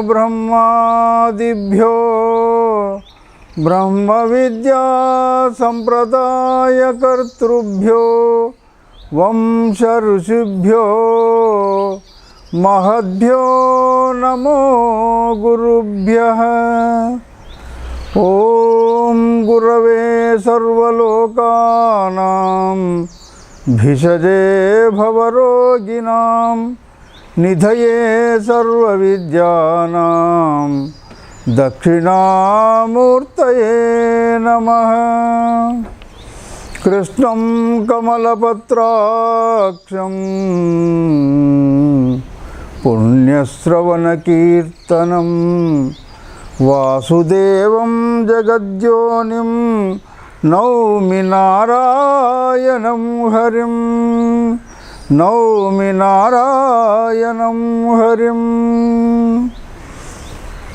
ब्रह्मादिभ्यो ब्रह्म विद्या संप्रदायकर्तृभ्यो वंश ऋषिभ्यो महद्भ्यो नमो गुरुभ्यः। ओम गुरवे सर्वलोकानां भिषजे भवरोगिणां निधये सर्वविद्यानां दक्षिणामूर्तये नमः। कृष्णं कमलपत्राक्षं पुण्यश्रवणकीर्तनं वासुदेवं जगद्योनिं नौमि नारायणं हरिं नौमि नारायणं हरिं।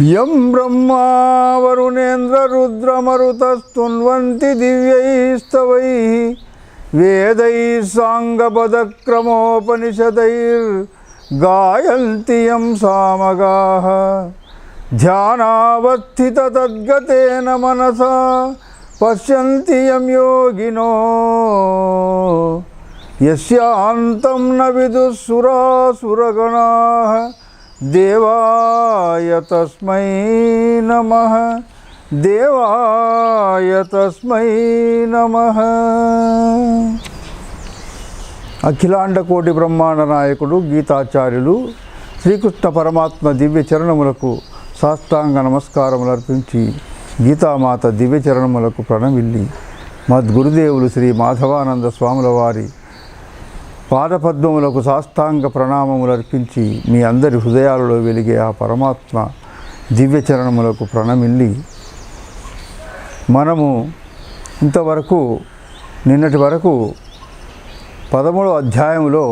यं ब्रह्मा वरुणेन्द्ररुद्रमरुतस्तुन्वन्ति दिव्यैस्तवैः वेदैः साङ्गपदक्रमोपनिषदैर्गायन्ति यं सामगाः। ध्यानावस्थिततद्गतेन मनसा पश्यन्ति यं योगिनो यस्यान्तं न विदुःसुरासुरगणाः। देवाय तस्मै नमः, देवाय तस्मै नमः। అఖిలాండ కోటి బ్రహ్మాండ నాయకుడు గీతాచార్యులు శ్రీకృష్ణ పరమాత్మ దివ్య చరణములకు సాష్టాంగ నమస్కారములు అర్పించి గీతామాత దివ్య చరణములకు ప్రణమిల్లి మద్గురుదేవులు శ్రీ మాధవానంద స్వాముల వారి పాదపద్మములకు సాష్టాంగ ప్రణామములు అర్పించి మీ అందరి హృదయాలలో వెలిగే ఆ పరమాత్మ దివ్య చరణములకు ప్రణమిల్లి మనము ఇంతవరకు నిన్నటి వరకు 13వ అధ్యాయంలో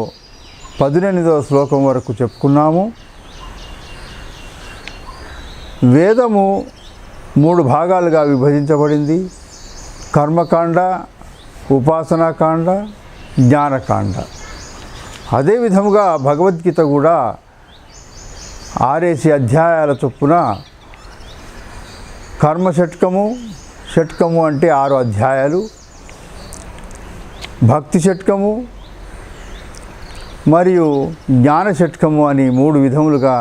18వ శ్లోకం వరకు చెప్పుకున్నాము. వేదము 3 భాగాలుగా విభజించబడింది. కర్మకాండ, ఉపాసనాకాండ, జ్ఞానకాండ. అదే విధముగా భగవద్గీత కూడా 6 అధ్యాయాల చొప్పున కర్మ షట్కము, షట్కము అంటే 6 అధ్యాయాలు, భక్తి షట్కము మరియు జ్ఞాన షట్కము అని 3 విధములుగా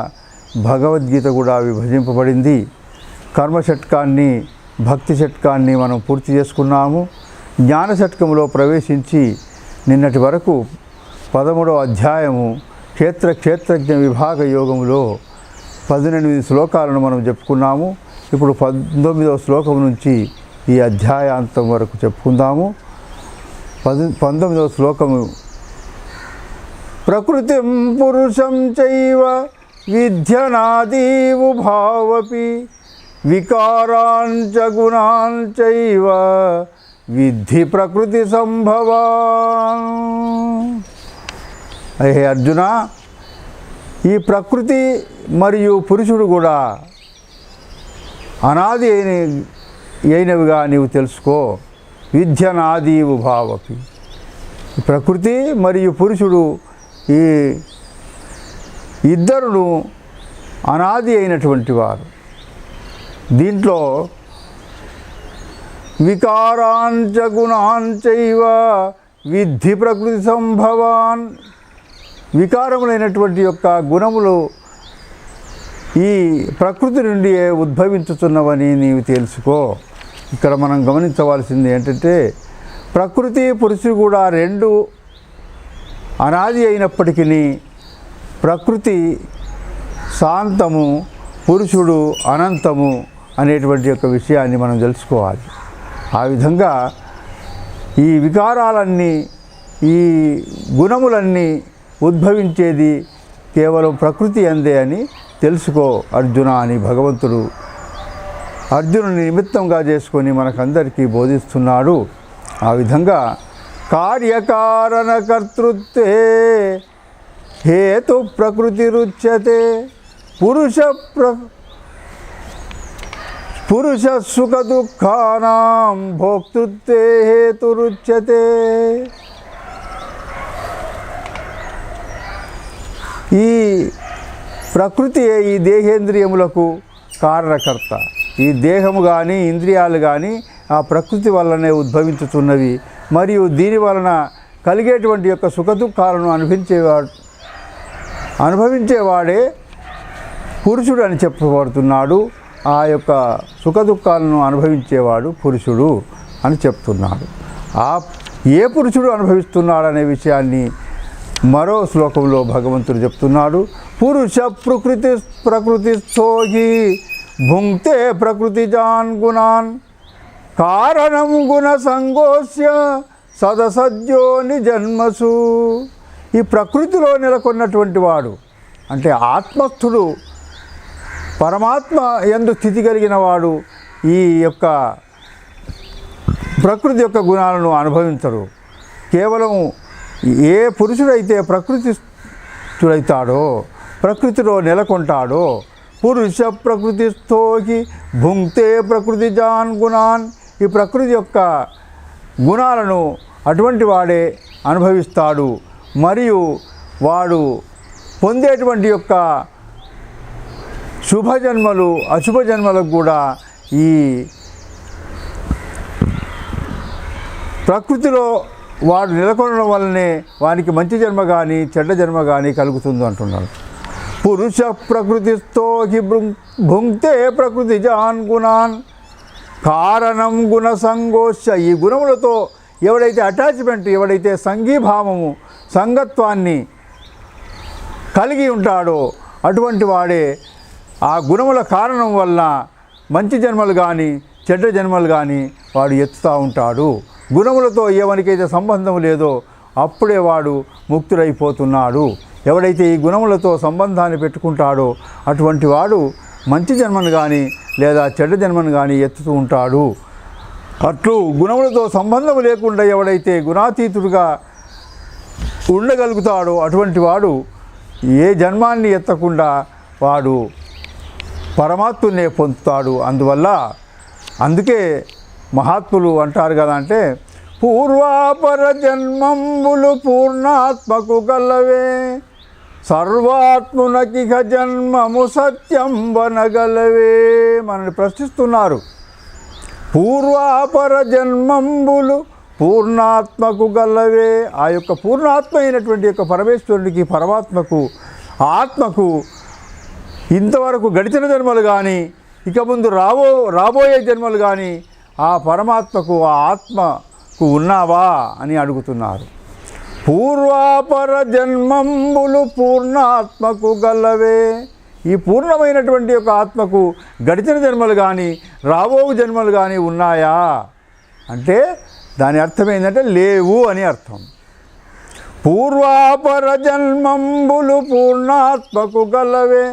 భగవద్గీత కూడా విభజింపబడింది. కర్మ షట్కాన్ని, భక్తి షట్కాన్ని మనం పూర్తి చేసుకున్నాము. జ్ఞాన షట్కములో ప్రవేశించి నిన్నటి వరకు 13వ అధ్యాయము క్షేత్రజ్ఞ విభాగ యోగములో 18 శ్లోకాలను మనం చెప్పుకున్నాము. ఇప్పుడు 19వ శ్లోకం నుంచి ఈ అధ్యాయాంతం వరకు చెప్పుకుందాము. 19వ శ్లోకము ప్రకృతిం పురుషం చైవ విద్యనాదీవు భావపి వికారాంచ గుణాంచైవ విద్ధి ప్రకృతి సంభవాన్. అహే అర్జున, ఈ ప్రకృతి మరియు పురుషుడు కూడా అనాది అయినవిగా నీవు తెలుసుకో. విద్యనాదీవు భావపి. ప్రకృతి మరియు పురుషుడు ఈ ఇద్దరును అనాది అయినటువంటి వారు. దీంట్లో వికారాంచ గుణాంచైవ విద్ధి ప్రకృతి సంభవాన్. వికారములైనటువంటి యొక్క గుణములు ఈ ప్రకృతి నుండి ఉద్భవించుతున్నవని నీవు తెలుసుకో. ఇక్కడ మనం గమనించవలసింది ఏంటంటే, ప్రకృతి పురుషుడు కూడా 2 అనాది అయినప్పటికీ ప్రకృతి శాంతము, పురుషుడు అనంతము అనేటువంటి యొక్క విషయాన్ని మనం తెలుసుకోవాలి. ఆ విధంగా ఈ వికారాలన్నీ, ఈ గుణములన్నీ ఉద్భవించేది కేవలం ప్రకృతి అందే అని తెలుసుకో అర్జున అని భగవంతుడు అర్జునుని నిమిత్తంగా చేసుకొని మనకందరికీ బోధిస్తున్నాడు. ఆ విధంగా కార్యకారణ కర్తృత్వే హేతు ప్రకృతిరుచ్యతే పురుష సుఖ దుఃఖానాం భోక్తృత్వే హేతురుచ్యతే. ఈ ప్రకృతి ఈ దేహేంద్రియములకు కారణకర్త. ఈ దేహము కానీ ఇంద్రియాలు కానీ ఆ ప్రకృతి వల్లనే ఉద్భవించుతున్నవి. మరియు దీని వలన కలిగేటువంటి యొక్క సుఖదుఖాలను అనుభవించేవాడే పురుషుడు అని చెప్పబడుతున్నాడు. ఆ యొక్క సుఖదుఖాలను అనుభవించేవాడు పురుషుడు అని చెప్తున్నాడు. ఏ పురుషుడు అనుభవిస్తున్నాడనే విషయాన్ని మరో శ్లోకంలో భగవంతుడు చెప్తున్నాడు. పురుష ప్రకృతిస్థో హి భుంక్తే ప్రకృతిజాన్ గుణాన్ కారణం గుణ సంగోస్య సదసద్యోని జన్మసు. ఈ ప్రకృతిలో నెలకొన్నటువంటి వాడు అంటే ఆత్మస్థుడు, పరమాత్మ యందు స్థితి కలిగిన వాడు ఈ యొక్క ప్రకృతి యొక్క గుణాలను అనుభవించడు. కేవలం ఏ పురుషుడైతే ప్రకృతిస్థుడైతాడో, ప్రకృతిలో నెలకొంటాడో, పురుష ప్రకృతిస్థోకి భుంక్తే ప్రకృతిజాన్ గుణాన్, ఈ ప్రకృతి యొక్క గుణాలను అటువంటి వాడే అనుభవిస్తాడు. మరియు వాడు పొందేటువంటి యొక్క శుభజన్మలు అశుభ జన్మలకు కూడా ఈ ప్రకృతిలో వాడు నెలకొనడం వల్లనే వానికి మంచి జన్మ కానీ చెడ్డ జన్మ కానీ కలుగుతుంది అంటున్నాడు. పురుష ప్రకృతిస్థో హి భుంక్తే ప్రకృతిజాన్ గుణాన్ కారణం గుణ సంగోష్య. ఈ గుణములతో ఎవడైతే అటాచ్మెంట్, ఎవడైతే సంఘీభావము, సంగత్వాన్ని కలిగి ఉంటాడో అటువంటి వాడే ఆ గుణముల కారణం వల్ల మంచి జన్మలు కానీ చెడ్డ జన్మలు కానీ వాడు ఎత్తుతూ ఉంటాడు. గుణములతో ఎవరికైతే సంబంధం లేదో అప్పుడే వాడు ముక్తుడైపోతున్నాడు. ఎవడైతే ఈ గుణములతో సంబంధాన్ని పెట్టుకుంటాడో అటువంటి వాడు మంచి జన్మను కానీ లేదా చెడ్డ జన్మను కానీ ఎత్తుతూ ఉంటాడు. అట్లు గుణములతో సంబంధం లేకుండా ఎవడైతే గుణాతీతుడుగా ఉండగలుగుతాడో అటువంటి వాడు ఏ జన్మాన్ని ఎత్తకుండా వాడు పరమాత్మునే పొందుతాడు. అందుకే మహాత్ములు అంటారు కదా, అంటే పూర్వాపర జన్మంబులు పూర్ణాత్మకు గలవే సర్వాత్మునకిహ జన్మము సత్యం వనగలవే. మనల్ని ప్రశ్నిస్తున్నారు. పూర్వాపర జన్మంబులు పూర్ణాత్మకు గలవే. ఆ యొక్క పూర్ణాత్మ అయినటువంటి యొక్క పరమేశ్వరుడికి, పరమాత్మకు, ఆత్మకు ఇంతవరకు గడిచిన జన్మలు కానీ ఇక ముందు రాబోయే జన్మలు కానీ ఆ పరమాత్మకు, ఆ ఆత్మకు ఉన్నావా అని అడుగుతున్నారు. పూర్వాపర జన్మంబులు పూర్ణాత్మకు గలవే. ఈ పూర్ణమైనటువంటి యొక్క ఆత్మకు గడిచిన జన్మలు కానీ రాబో జన్మలు కానీ ఉన్నాయా అంటే దాని అర్థం ఏంటంటే లేవు అని అర్థం. పూర్వాపర జన్మంబులు పూర్ణాత్మకు గలవే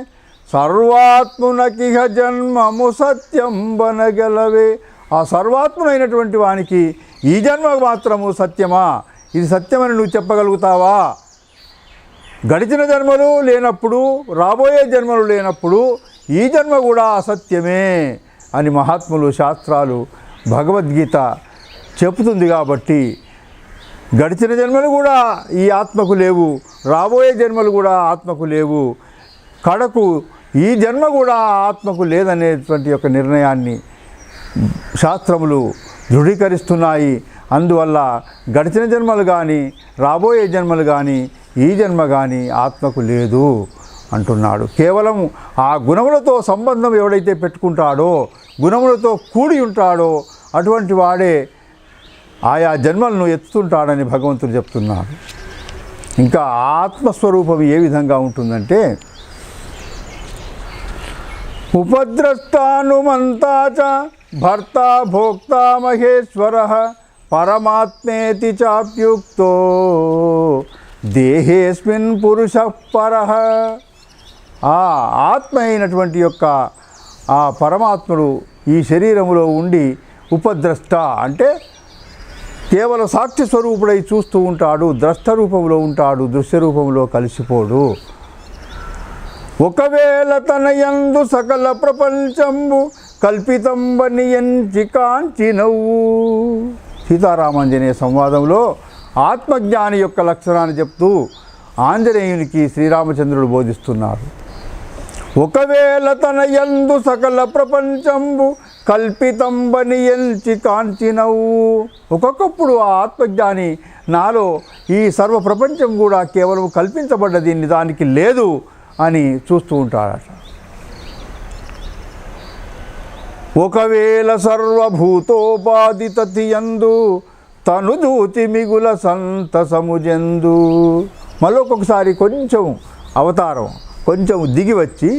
సర్వాత్మునకిహ జన్మము సత్యం వనగలవే. ఆ సర్వాత్మునైనటువంటి వానికి ఈ జన్మ మాత్రము సత్యమా, ఇది సత్యమని నువ్వు చెప్పగలుగుతావా? గడిచిన జన్మలు లేనప్పుడు, రాబోయే జన్మలు లేనప్పుడు ఈ జన్మ కూడా అసత్యమే అని మహాత్ములు, శాస్త్రాలు, భగవద్గీత చెబుతుంది. కాబట్టి గడిచిన జన్మలు కూడా ఈ ఆత్మకు లేవు, రాబోయే జన్మలు కూడా ఆత్మకు లేవు, కడకు ఈ జన్మ కూడా ఆత్మకు లేదనేటువంటి ఒక నిర్ణయాన్ని శాస్త్రములు దృఢీకరిస్తున్నాయి. అందువల్ల గడిచిన జన్మలు కానీ రాబోయే జన్మలు కానీ ఈ జన్మ కానీ ఆత్మకు లేదు అంటున్నాడు. కేవలం ఆ గుణములతో సంబంధం ఎవడైతే పెట్టుకుంటాడో, గుణములతో కూడి ఉంటాడో అటువంటి వాడే ఆయా జన్మలను ఎత్తుతుంటాడని భగవంతుడు చెప్తున్నాడు. ఇంకా ఆత్మస్వరూపం ఏ విధంగా ఉంటుందంటే ఉపద్రష్టానుమంతా చ భర్త భోక్త మహేశ్వరః పరమాత్మేతి చాప్యుక్తో దేహేస్మిన్ పురుషః పరః. ఆ ఆత్మ అయినటువంటి యొక్క ఆ పరమాత్ముడు ఈ శరీరములో ఉండి ఉపద్రష్ట అంటే కేవలం సాక్షి స్వరూపుడై చూస్తూ ఉంటాడు, ద్రష్ట రూపంలో ఉంటాడు, దృశ్య రూపంలో కలిసిపోడు. ఒకవేళ తన యందు సకల ప్రపంచంబు కల్పితంబని ఎంచి కాంచినవ్వు. సీతారామాంజనేయ సంవాదంలో ఆత్మజ్ఞాని యొక్క లక్షణాన్ని చెప్తూ ఆంజనేయునికి శ్రీరామచంద్రుడు బోధిస్తున్నారు. ఒకవేళ తన యందు సకల ప్రపంచంబు కల్పితంబని ఎంచి కాంచినవ్వు. ఒక్కొక్కప్పుడు ఆ ఆత్మజ్ఞాని నాలో ఈ సర్వ ప్రపంచం కూడా కేవలం కల్పించబడ్డది, నిజానికి లేదు అని చూస్తూ ఉంటాడట. ఒకవేళ సర్వభూతోపాదితతియందు తను దూతి మిగుల సంతసముజందు. మళ్ళొక్కొక్కసారి కొంచెం అవతారం కొంచెం దిగి వచ్చి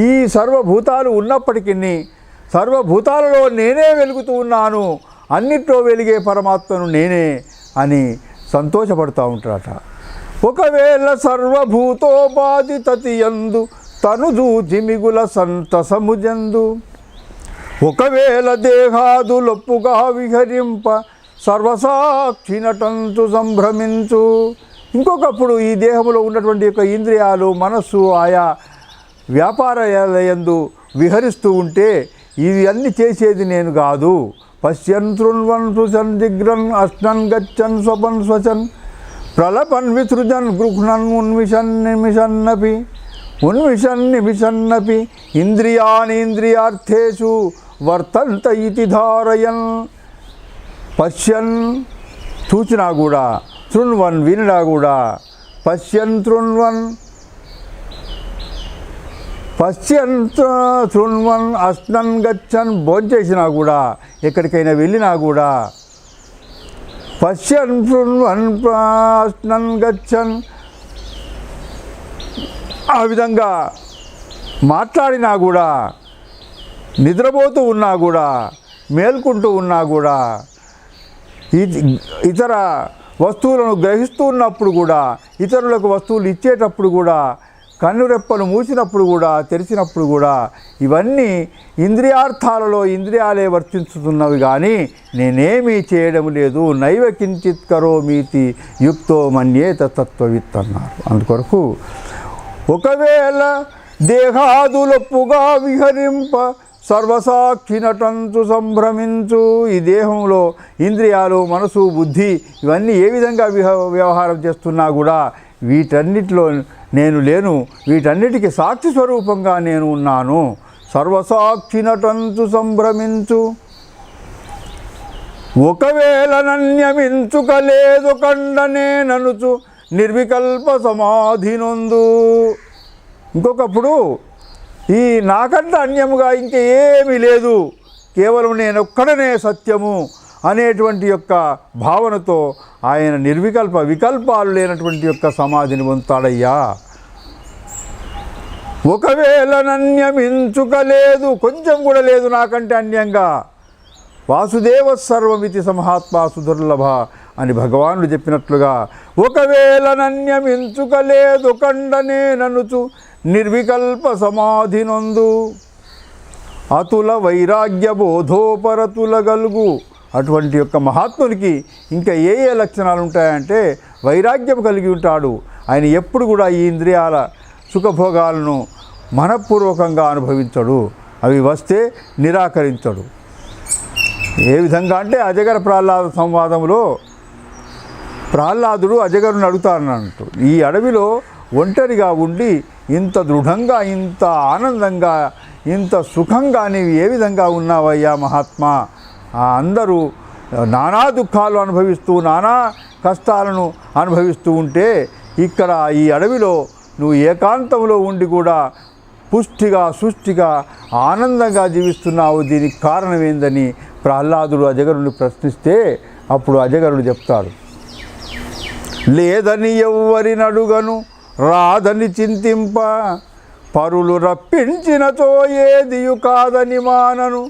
ఈ సర్వభూతాలు ఉన్నప్పటికీ సర్వభూతాలలో నేనే వెలుగుతూ ఉన్నాను, అన్నిట్లో వెలిగే పరమాత్మను నేనే అని సంతోషపడుతూ ఉంటాడట. ఒకవేళ సర్వభూతోపాదితతియందు తను దూచి మిగుల సంతసముజందు. ఒకవేళ దేహాదులొప్పుగా విహరింప సర్వసాక్షినటంతు సంభ్రమించు. ఇంకొకప్పుడు ఈ దేహంలో ఉన్నటువంటి యొక్క ఇంద్రియాలు మనస్సు ఆయా వ్యాపారాలయందు విహరిస్తూ ఉంటే ఇవి అన్ని చేసేది నేను కాదు. పశ్యన్ శృణ్వన్ సుసన్ జిగ్రన్ అశ్నన్ గచ్చన్ స్వపన్ స్వచన్ ప్రలపన్ విసృజన్ గృహ్ణన్ ఉన్మిషన్నపి ఇంద్రియాణీంద్రియార్థేషు వర్తంత ఇతి ధారయన్. పశ్యన్ చూచినా కూడా, శృణ్వన్ వినినా కూడా, పశ్యన్ శృణ్వన్ అశ్నన్ గచ్చన్ భోంచేసినా కూడా, ఎక్కడికైనా వెళ్ళినా కూడా, పశ్యన్ శృణ్వన్ అశ్నన్ గచ్చన్ ఆ విధంగా మాట్లాడినా కూడా, నిద్రపోతూ ఉన్నా కూడా, మేల్కుంటూ ఉన్నా కూడా, ఇతర వస్తువులను గ్రహిస్తూ ఉన్నప్పుడు కూడా, ఇతరులకు వస్తువులు ఇచ్చేటప్పుడు కూడా, కన్నురెప్పలు మూసినప్పుడు కూడా, తెరిచినప్పుడు కూడా, ఇవన్నీ ఇంద్రియార్థాలలో ఇంద్రియాలే వర్తించుతున్నవి కానీ నేనేమీ చేయడం లేదు. నైవ కించిత్ కరోమీతి యుక్తో మన్యేత తత్వవిత్ అన్నారు. అందుకొరకు ఒకవేళ దేహాదులొప్పుగా విహరింప సర్వసాక్షినటంతు సంభ్రమించు. ఈ దేహంలో ఇంద్రియాలు మనసు బుద్ధి ఇవన్నీ ఏ విధంగా వ్యవహారం చేస్తున్నా కూడా వీటన్నిటిలో నేను లేను, వీటన్నిటికీ సాక్షి స్వరూపంగా నేను ఉన్నాను. సర్వసాక్షినటంతు సంభ్రమించు. ఒకవేళ నన్యమించుకలేదు కండనేననుచు నిర్వికల్ప సమాధినొందు. ఇంకొకప్పుడు ఈ నాకంటే అన్యముగా ఇంకా ఏమీ లేదు, కేవలం నేనొక్కడనే సత్యము అనేటువంటి యొక్క భావనతో ఆయన వికల్పాలు లేనటువంటి యొక్క సమాధిని పొందుతాడయ్యా. ఒకవేళ నన్యమించుకలేదు, కొంచెం కూడా లేదు నాకంటే అన్యంగా. వాసుదేవ సర్వమితి సమహాత్మా సుదుర్లభ అని భగవానుడు చెప్పినట్లుగా ఒకవేళ నన్యమించుకలేదు కండనేననుచు నిర్వికల్ప సమాధినొందు. అతుల వైరాగ్య బోధోపరతుల గలుగు. అటువంటి యొక్క మహాత్మునికి ఇంకా ఏ ఏ లక్షణాలు ఉంటాయంటే వైరాగ్యం కలిగి ఉంటాడు. ఆయన ఎప్పుడు కూడా ఈ ఇంద్రియాల సుఖభోగాలను మనఃపూర్వకంగా అనుభవించడు, అవి వస్తే నిరాకరించడు. ఏ విధంగా అంటే అజగర ప్రహ్లాద సంవాదంలో ప్రహ్లాదుడు అజగరుని అడుగుతానంటూ, ఈ అడవిలో ఒంటరిగా ఉండి ఇంత దృఢంగా, ఇంత ఆనందంగా, ఇంత సుఖంగా నీవు ఏ విధంగా ఉన్నావయ్యా మహాత్మా? అందరూ నానా దుఃఖాలు అనుభవిస్తూ నానా కష్టాలను అనుభవిస్తూ ఉంటే ఇక్కడ ఈ అడవిలో నువ్వు ఏకాంతంలో ఉండి కూడా పుష్టిగా సృష్టిగా ఆనందంగా జీవిస్తున్నావు, దీనికి కారణం ఏందని ప్రహ్లాదుడు అజగరుని ప్రశ్నిస్తే అప్పుడు అజగరుడు చెప్తాడు, లేదని ఎవ్వరినడుగను రాదని చింతింప పరులు రప్పించినతో ఏదియు కాదని మానను,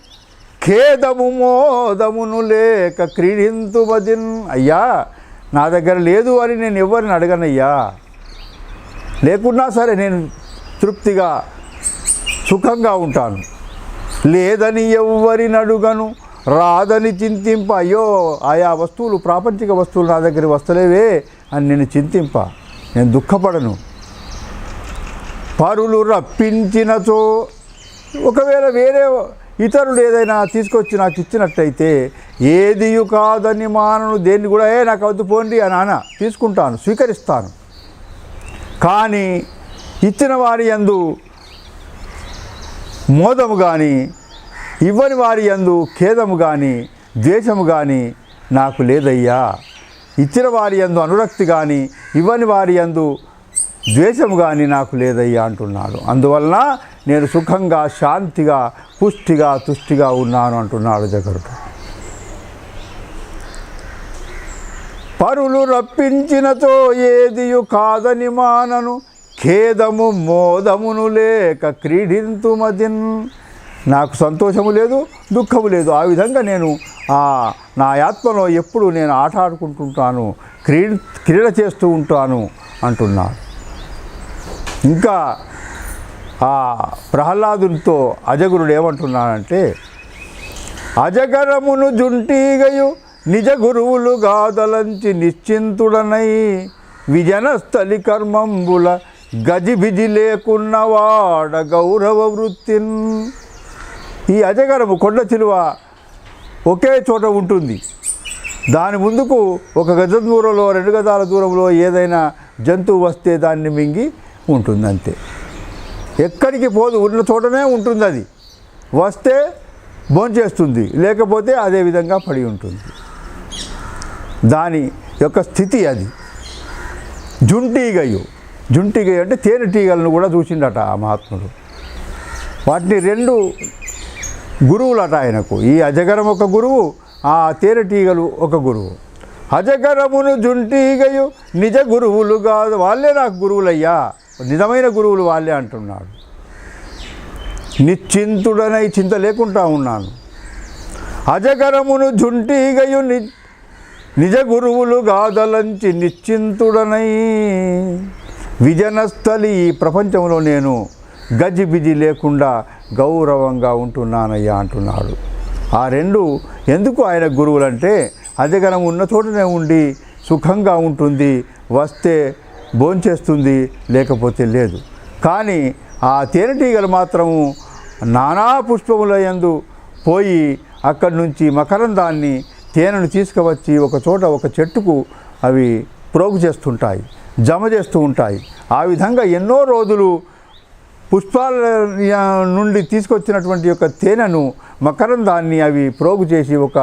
ఖేదము మోదమును లేక క్రీడింతుమదిన్. అయ్యా, నా దగ్గర లేదు అని నేను ఎవరిని అడగనయ్యా. లేకున్నా సరే నేను తృప్తిగా సుఖంగా ఉంటాను. లేదని ఎవ్వరిని అడుగను, రాదని చింతింప. అయ్యో, ఆయా వస్తువులు, ప్రాపంచిక వస్తువులు నా దగ్గర వస్తలేవే అని నేను చింతింప, నేను దుఃఖపడను. పరులు రప్పించినచో, ఒకవేళ వేరే ఇతరులు ఏదైనా తీసుకొచ్చి నాకు ఇచ్చినట్టయితే ఏదియు కాదని మానను, దేన్ని కూడా నాకు వద్దు పోండి అని తీసుకుంటాను, స్వీకరిస్తాను. కానీ ఇచ్చిన వారి యందు మోదము కానీ, ఇవ్వని వారి యందు ఖేదము కానీ ద్వేషము కానీ నాకు లేదయ్యా. ఇచ్చిన వారి యందు అనురక్తి కానీ, ఇవ్వని వారి యందు ద్వేషము కానీ నాకు లేదయ్యా అంటున్నాడు. అందువలన నేను సుఖంగా, శాంతిగా, పుష్టిగా, తుష్టిగా ఉన్నాను అంటున్నాడు జగరుడు. పరులు రప్పించినతో ఏదియు కాదని మానను, ఖేదము మోదమును లేక క్రీడింతుమదిన్. నాకు సంతోషము లేదు, దుఃఖము లేదు. ఆ విధంగా నేను నా ఆత్మలో ఎప్పుడు నేను ఆట ఆడుకుంటుంటాను, క్రీడ చేస్తూ ఉంటాను అంటున్నాను. ఇంకా ఆ ప్రహ్లాదునితో అజగురుడు ఏమంటున్నాడంటే, అజగరమును జుంటీగయు నిజ గురువులు గాదలంచి నిశ్చింతుడనై, విజనస్థలి కర్మంబుల గజిబిజి లేకున్నవాడ గౌరవ వృత్తిన్. ఈ అజగరము, కొండ చిలువ ఒకే చోట ఉంటుంది. దాని ముందుకు ఒక గజ దూరంలో, 2 గజాల దూరంలో ఏదైనా జంతువు వస్తే దాన్ని మింగి ఉంటుంది, అంతే. ఎక్కడికి పోదు, ఉన్న చోటనే ఉంటుంది. అది వస్తే భోంచేస్తుంది, లేకపోతే అదే విధంగా పడి ఉంటుంది. దాని యొక్క స్థితి అది. జుంటీగయు అంటే తేనెటీగలను కూడా చూసిండట ఆ మహాత్ముడు. వాటిని 2 గురువులట ఆయనకు. ఈ అజగరం ఒక గురువు, ఆ తేనెటీగలు ఒక గురువు. అజగరమును జుంటీగయు నిజ గురువులు కాదు, వాళ్ళే నాకు గురువులయ్యా, నిజమైన గురువులు వాళ్ళే అంటున్నాడు. నిశ్చింతుడనై, చింత లేకుండా ఉన్నాను. అజగరమును జుంటీగయు నిజ గురువులు గాదలంచి నిశ్చింతుడనై, విజనస్థలి, ఈ ప్రపంచంలో నేను గజిబిజి లేకుండా గౌరవంగా ఉంటున్నానయ్యా అంటున్నాడు. ఆ 2 ఎందుకు ఆయన గురువులంటే, అజగరం ఉన్న చోటనే ఉండి సుఖంగా ఉంటుంది, వస్తే భోంచేస్తుంది, లేకపోతే లేదు. కానీ ఆ తేనెటీగలు మాత్రము నానా పుష్పముల యందు పోయి అక్కడి నుంచి మకరందాన్ని, తేనెను తీసుకువచ్చి ఒక చోట ఒక చెట్టుకు అవి ప్రోగు చేస్తుంటాయి, జమ చేస్తూ ఉంటాయి. ఆ విధంగా ఎన్నో రోజులు పుష్పాల నుండి తీసుకొచ్చినటువంటి యొక్క తేనెను, మకరందాన్ని అవి ప్రోగు చేసి ఒక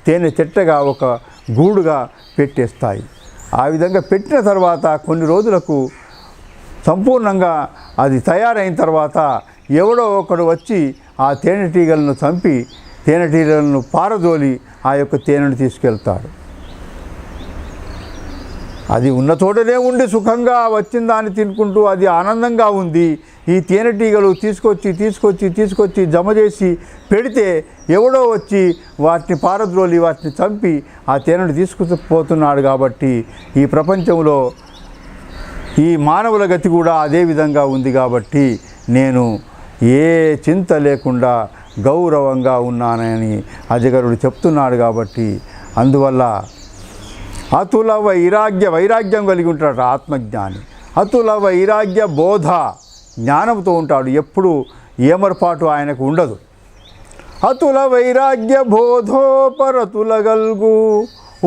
తేనె చెట్టగా, ఒక గూడుగా పెట్టేస్తాయి. ఆ విధంగా పెట్టిన తర్వాత కొన్ని రోజులకు సంపూర్ణంగా అది తయారైన తర్వాత ఎవడో ఒకడు వచ్చి ఆ తేనెటీగలను చంపి, తేనెటీగలను పారదోలి ఆ యొక్క తేనెను తీసుకెళ్తాడు. అది ఉన్న చోటనే ఉండి సుఖంగా వచ్చిన దాన్ని తినుకుంటూ అది ఆనందంగా ఉంది. ఈ తేనెటీగలు తీసుకొచ్చి జమ చేసి పెడితే ఎవడో వచ్చి వాటిని పారద్రోలి, వాటిని చంపి ఆ తేనెను తీసుకుపోతున్నాడు. కాబట్టి ఈ ప్రపంచంలో ఈ మానవుల గతి కూడా అదే విధంగా ఉంది. కాబట్టి నేను ఏ చింత లేకుండా గౌరవంగా ఉన్నానని అజగరుడు చెప్తున్నాడు. కాబట్టి అందువల్ల అతుల వైరాగ్యం కలిగి ఉంటాడు ఆత్మజ్ఞాని. అతుల వైరాగ్య బోధ, జ్ఞానంతో ఉంటాడు, ఎప్పుడు ఏమరపాటు ఆయనకు ఉండదు. అతుల వైరాగ్య బోధోపరతుల గల్గు,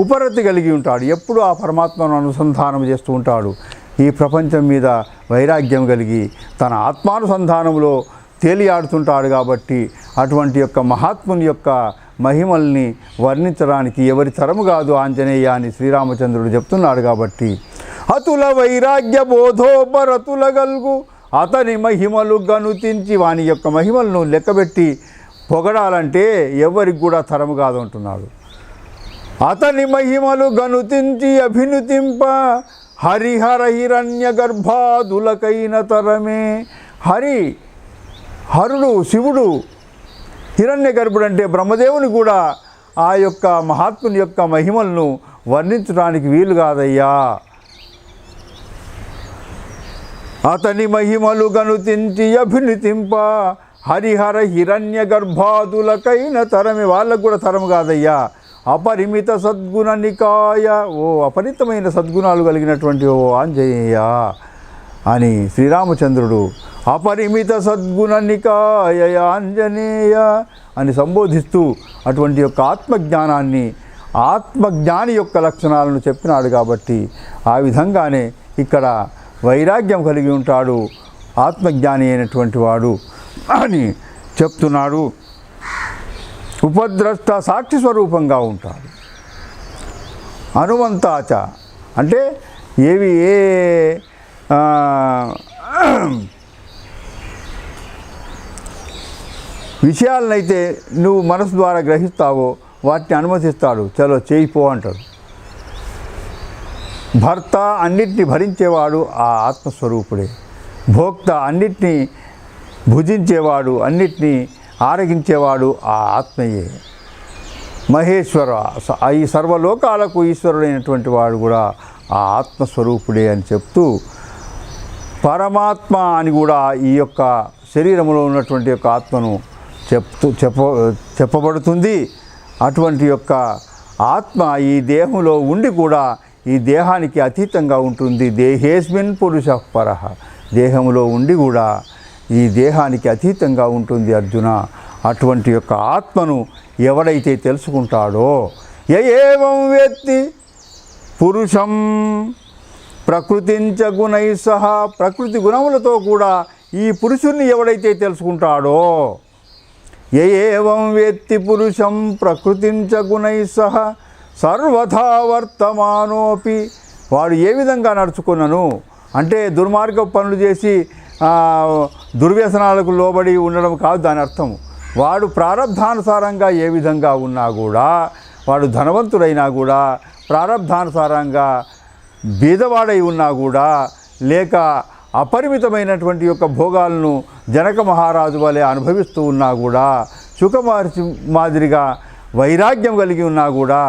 ఉపరతి కలిగి ఉంటాడు, ఎప్పుడు ఆ పరమాత్మను అనుసంధానం చేస్తూ ఉంటాడు. ఈ ప్రపంచం మీద వైరాగ్యం కలిగి తన ఆత్మానుసంధానంలో తేలియాడుతుంటాడు. కాబట్టి అటువంటి యొక్క మహాత్ముని యొక్క మహిమల్ని వర్ణించడానికి ఎవరి తరము కాదు ఆంజనేయ అని శ్రీరామచంద్రుడు చెప్తున్నాడు. కాబట్టి అతుల వైరాగ్య బోధోపరతుల గల్గు, అతని మహిమలు గనుతించి, వాని యొక్క మహిమలను లెక్కబెట్టి పొగడాలంటే ఎవరికి కూడా తరము కాదు అంటున్నాడు. అతని మహిమలు గనుతించి అభినుతింప, హరిహర హిరణ్య గర్భాదులకైన తరమే. హరుడు శివుడు, హిరణ్య గర్భుడు అంటే బ్రహ్మదేవుని కూడా ఆ యొక్క మహాత్ముని యొక్క మహిమలను వర్ణించడానికి వీలు కాదయ్యా. అతని మహిమలు గనుతించి అభినితింప హరిహర హిరణ్య గర్భాదులకైన తరమి, వాళ్ళకు కూడా తరము కాదయ్యా. అపరిమిత సద్గుణ నికాయ, ఓ అపరితమైన సద్గుణాలు కలిగినటువంటి ఓ ఆంజనేయ అని శ్రీరామచంద్రుడు అపరిమిత సద్గుణ నికాయ ఆంజనేయ అని సంబోధిస్తూ అటువంటి యొక్క ఆత్మజ్ఞానాన్ని, ఆత్మజ్ఞాని యొక్క లక్షణాలను చెప్పినాడు. కాబట్టి ఆ విధంగానే ఇక్కడ వైరాగ్యం కలిగి ఉంటాడు ఆత్మజ్ఞాని అయినటువంటి వాడు అని చెప్తున్నాడు. ఉపద్రష్ట సాక్షి స్వరూపంగా ఉంటాడు. హనుమంతాచ అంటే ఏవి ఏ విషయాలనైతే నువ్వు మనసు ద్వారా గ్రహిస్తావో వాటిని అనుమతిస్తాడు. చలో చేయిపో అంటాడు. భర్త అన్నిటిని భరించేవాడు ఆ ఆత్మస్వరూపుడే. భోక్త అన్నిటినీ భుజించేవాడు, అన్నిటినీ ఆరగించేవాడు ఆ ఆత్మయే. మహేశ్వర, ఈ సర్వలోకాలకు ఈశ్వరుడైనటువంటి వాడు కూడా ఆ ఆత్మస్వరూపుడే అని చెప్తూ పరమాత్మ అని కూడా ఈ యొక్క శరీరంలో ఉన్నటువంటి యొక్క ఆత్మను చెప్పబడుతుంది. అటువంటి యొక్క ఆత్మ ఈ దేహంలో ఉండి కూడా ఈ దేహానికి అతీతంగా ఉంటుంది. దేహేస్మిన్ పురుష పరః, దేహంలో ఉండి కూడా ఈ దేహానికి అతీతంగా ఉంటుంది అర్జున. అటువంటి యొక్క ఆత్మను ఎవడైతే తెలుసుకుంటాడో, ఏవం వేత్తి పురుషం ప్రకృతించ గుణై సహా, ప్రకృతి గుణములతో కూడా ఈ పురుషుణ్ణి ఎవడైతే తెలుసుకుంటాడో, ఏవం వేత్తి పురుషం ప్రకృతించ గుణై సహా సర్వథా వర్తమానోపి, వాడు ఏ విధంగా నడుచుకున్నను అంటే దుర్మార్గ పనులు చేసి దుర్వ్యసనాలకు లోబడి ఉండడం కాదు దాని అర్థం. వాడు ప్రారబ్ధానుసారంగా ఏ విధంగా ఉన్నా కూడా, వాడు ధనవంతుడైనా కూడా, ప్రారబ్ధానుసారంగా బీదవాడై ఉన్నా కూడా, లేక అపరిమితమైనటువంటి యొక్క భోగాలను జనక మహారాజు వలె అనుభవిస్తూ ఉన్నా కూడా, శుకమహర్షి మాదిరిగా వైరాగ్యం కలిగి ఉన్నా కూడా,